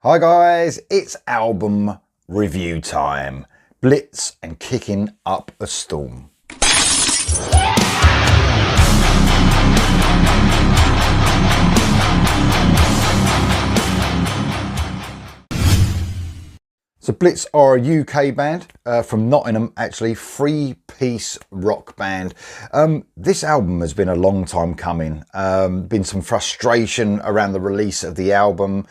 Hi guys, it's album review time. Blitz and Kicking Up a Storm. So Blitz are a UK band from Nottingham, actually, three-piece rock band. This album has been a long time coming. Been some frustration around the release of the album.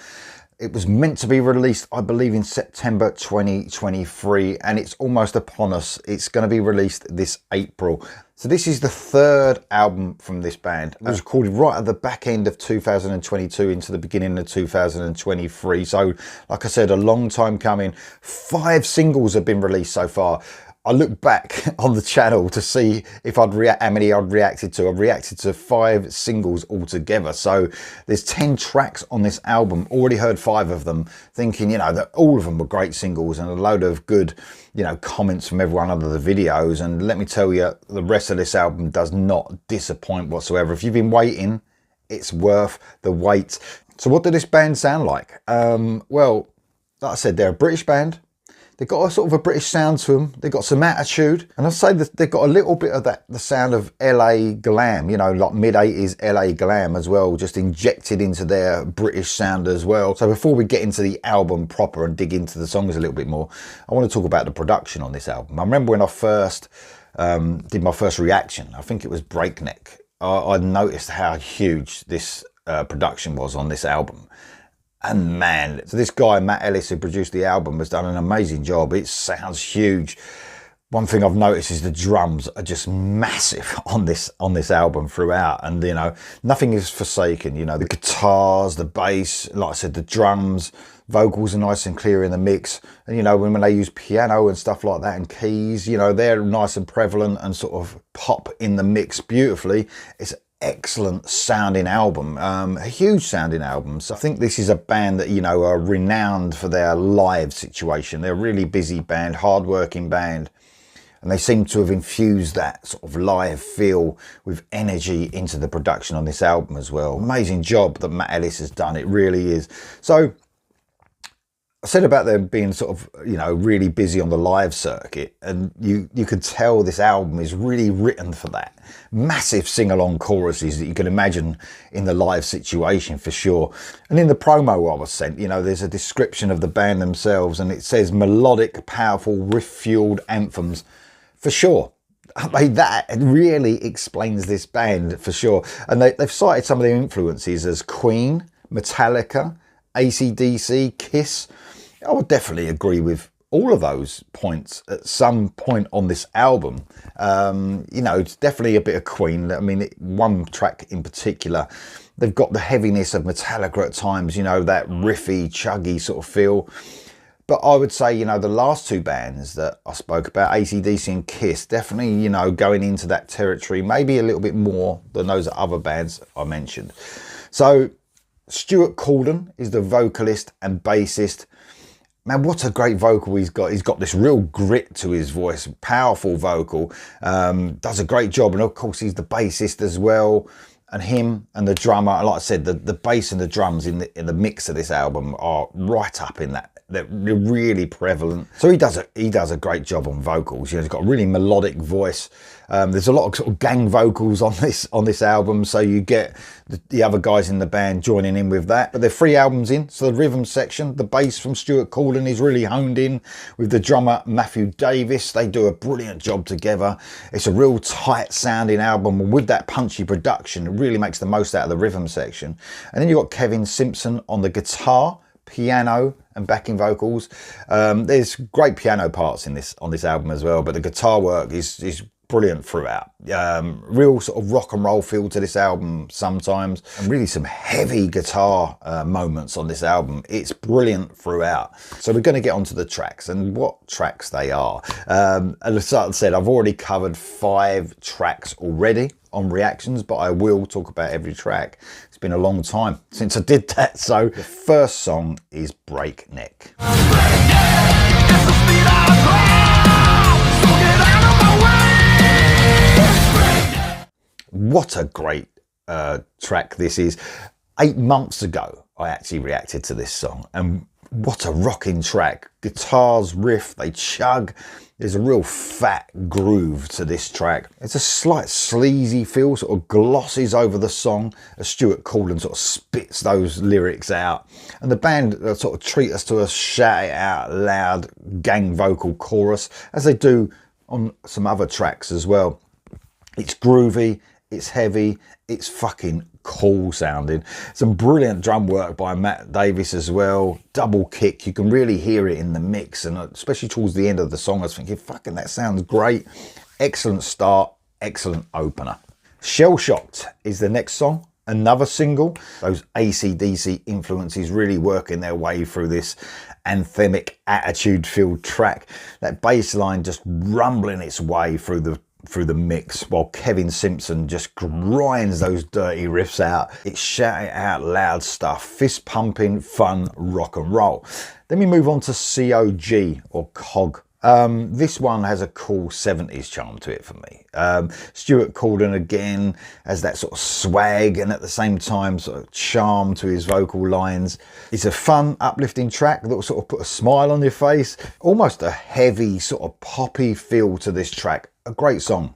It was meant to be released, I believe, in September 2023, and it's almost upon us. It's going to be released this April. So this is the third album from this band. It was recorded right at the back end of 2022 into the beginning of 2023. So, like I said, a long time coming. 5 singles have been released so far. I looked back on the channel to see if how many I'd reacted to. I've reacted to 5 singles altogether. So there's 10 tracks on this album. Already heard 5 of them, thinking, you know, that all of them were great singles and a load of good, you know, comments from everyone under the videos. And let me tell you, the rest of this album does not disappoint whatsoever. If you've been waiting, it's worth the wait. So what did this band sound like? Well, like I said, they're a British band. They've got a sort of a British sound to them. They've got some attitude. And I'd say that they've got a little bit of the sound of LA glam, you know, like mid-80s LA glam as well, just injected into their British sound as well. So before we get into the album proper and dig into the songs a little bit more, I want to talk about the production on this album. I remember when I first did my first reaction, I think it was Breakneck. I noticed how huge this production was on this album. And man, so this guy, Matt Ellis, who produced the album, has done an amazing job. It sounds huge. One thing I've noticed is the drums are just massive on this album throughout. And, you know, nothing is forsaken. You know, the guitars, the bass, like I said, the drums, vocals are nice and clear in the mix. And, you know, when they use piano and stuff like that and keys, you know, they're nice and prevalent and sort of pop in the mix beautifully. It's excellent sounding album, a huge sounding album. So I think this is a band that, you know, are renowned for their live situation. They're a really busy band, hard-working band, and they seem to have infused that sort of live feel with energy into the production on this album as well. Amazing job that Matt Ellis has done, it really is. So I said about them being sort of, you know, really busy on the live circuit, and you could tell this album is really written for that. Massive sing-along choruses that you can imagine in the live situation for sure. And in the promo I was sent, you know, there's a description of the band themselves, and it says melodic, powerful, riff-fueled anthems for sure. I mean, that really explains this band for sure. And they've cited some of their influences as Queen, Metallica, AC/DC, Kiss. I would definitely agree with all of those points at some point on this album. You know, it's definitely a bit of Queen. I mean, one track in particular, they've got the heaviness of Metallica at times, you know, that riffy, chuggy sort of feel. But I would say, you know, the last 2 bands that I spoke about, AC/DC and Kiss, definitely, you know, going into that territory, maybe a little bit more than those other bands I mentioned. So Stuart Caldon is the vocalist and bassist. Man, what a great vocal he's got. He's got this real grit to his voice, powerful vocal, does a great job. And of course, he's the bassist as well. And him and the drummer, like I said, the bass and the drums in the mix of this album are right up in that. They're really prevalent. So he does a great job on vocals. You know, he's got a really melodic voice. There's a lot of sort of gang vocals on this album, so you get the other guys in the band joining in with that. But they're 3 albums in, so the rhythm section, the bass from Stuart Caldon is really honed in with the drummer Matthew Davis. They do a brilliant job together. It's a real tight sounding album, and with that punchy production, it really makes the most out of the rhythm section. And then you've got Kevin Simpson on the guitar, piano and backing vocals. There's great piano parts on this album as well, but the guitar work is brilliant throughout. Real sort of rock and roll feel to this album sometimes, and really some heavy guitar moments on this album. It's brilliant throughout. So we're going to get onto the tracks and what tracks they are. As I said, I've already covered 5 tracks already on reactions, but I will talk about every track. It's been a long time since I did that. So the first song is Breakneck. What a great track this is. 8 months ago, I actually reacted to this song, and What a rocking track. Guitars riff, they chug. There's a real fat groove to this track. It's a slight sleazy feel, sort of glosses over the song as Stuart Courtland sort of spits those lyrics out. And the band sort of treat us to a shout it out loud gang vocal chorus, as they do on some other tracks as well. It's groovy, it's heavy, it's fucking cool sounding. Some brilliant drum work by Matt Davis as well. Double kick, you can really hear it in the mix, and especially towards the end of the song I was thinking, fucking that sounds great. Excellent start, excellent opener. Shell Shocked is the next song, another single. Those AC/DC influences really working their way through this anthemic attitude-filled track. That bass line just rumbling its way through the mix, while Kevin Simpson just grinds those dirty riffs out. It's shouting out loud stuff, fist pumping, fun rock and roll. Then we move on to COG or COG. This one has a cool 70s charm to it for me. Stuart Courtland again has that sort of swag and at the same time sort of charm to his vocal lines. It's a fun, uplifting track that will sort of put a smile on your face. Almost a heavy, sort of poppy feel to this track. A great song.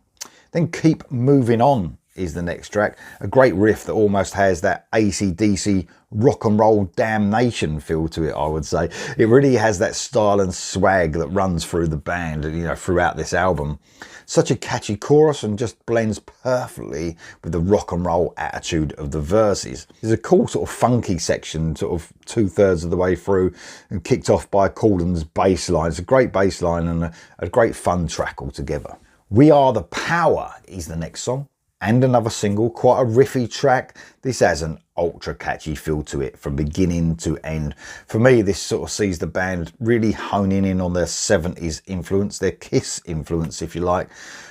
Then Keep Moving On is the next track. A great riff that almost has that AC/DC rock and roll damnation feel to it, I would say. It really has that style and swag that runs through the band, you know, throughout this album. Such a catchy chorus and just blends perfectly with the rock and roll attitude of the verses. There's a cool sort of funky section, sort of 2/3 of the way through, and kicked off by Courtland's bass line. It's a great bass line and a great fun track altogether. We Are the Power is the next song, and another single, quite a riffy track. This has an ultra catchy feel to it from beginning to end. For me, this sort of sees the band really honing in on their 70s influence, their Kiss influence, if you like.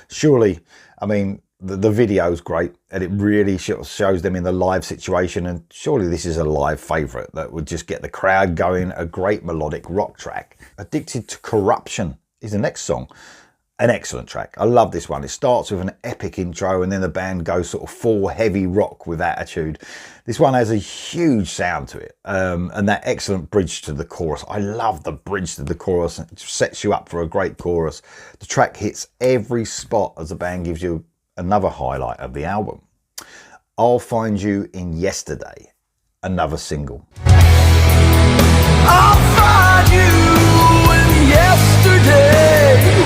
Surely, I mean, the video's great, and it really shows them in the live situation, and surely this is a live favourite that would just get the crowd going. A great melodic rock track. Addicted to Corruption is the next song. An excellent track. I love this one. It starts with an epic intro and then the band goes sort of full heavy rock with attitude. This one has a huge sound to it, and that excellent bridge to the chorus. I love the bridge to the chorus. It sets you up for a great chorus. The track hits every spot as the band gives you another highlight of the album. I'll Find You in Yesterday, another single. I'll find you in yesterday.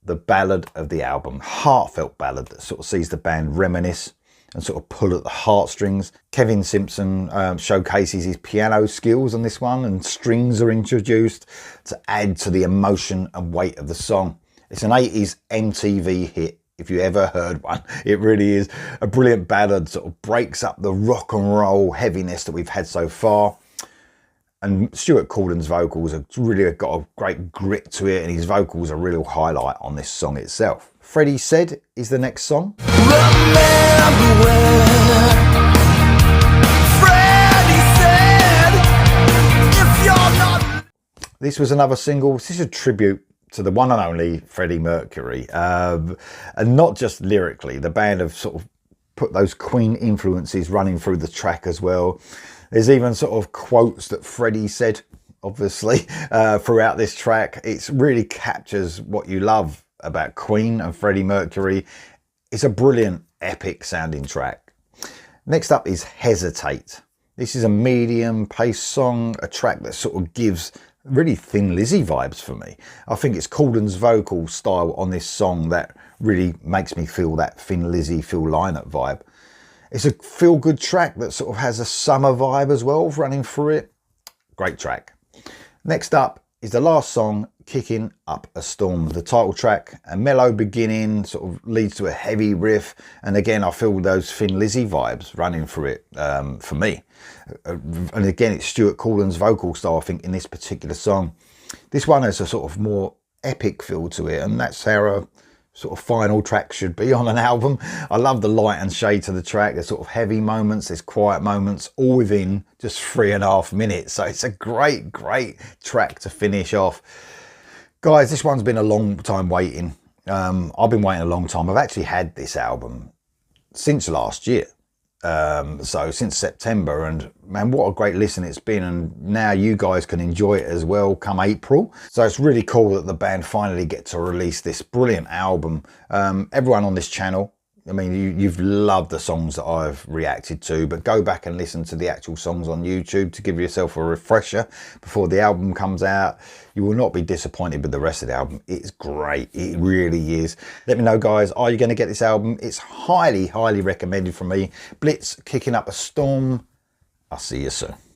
The ballad of the album, heartfelt ballad that sort of sees the band reminisce and sort of pull at the heartstrings. Kevin Simpson showcases his piano skills on this one, and strings are introduced to add to the emotion and weight of the song. It's an 80s MTV hit, if you ever heard one. It really is a brilliant ballad, sort of breaks up the rock and roll heaviness that we've had so far. And Stuart Courtland's vocals have really got a great grit to it, and his vocals are a real highlight on this song itself. Freddie Said is the next song. Remember when Freddie said, if you're not... This was another single. This is a tribute to the one and only Freddie Mercury, and not just lyrically. The band have sort of put those Queen influences running through the track as well. There's even sort of quotes that Freddie said, obviously, throughout this track. It really captures what you love about Queen and Freddie Mercury. It's a brilliant, epic sounding track. Next up is Hesitate. This is a medium paced song, a track that sort of gives really Thin Lizzy vibes for me. I think it's Courtland's vocal style on this song that really makes me feel that Thin Lizzy, Phil Lynott vibe. It's a feel-good track that sort of has a summer vibe as well running through it. Great track. Next up is the last song, Kicking Up a Storm. The title track, a mellow beginning, sort of leads to a heavy riff. And again, I feel those Thin Lizzy vibes running through it for me. And again, it's Stuart Courtland's vocal style, I think, in this particular song. This one has a sort of more epic feel to it, and that's how a sort of final track should be on an album. I love the light and shade to the track. There's sort of heavy moments, there's quiet moments, all within just 3.5 minutes. So it's a great, great track to finish off. Guys, this one's been a long time waiting. I've been waiting a long time. I've actually had this album since last year. So since September, and man, what a great listen it's been, and now you guys can enjoy it as well come April. So it's really cool that the band finally get to release this brilliant album. Everyone on this channel, I mean, you've loved the songs that I've reacted to, but go back and listen to the actual songs on YouTube to give yourself a refresher before the album comes out. You will not be disappointed with the rest of the album. It's great. It really is. Let me know, guys, are you going to get this album? It's highly, highly recommended from me. Blitz kicking up a storm. I'll see you soon.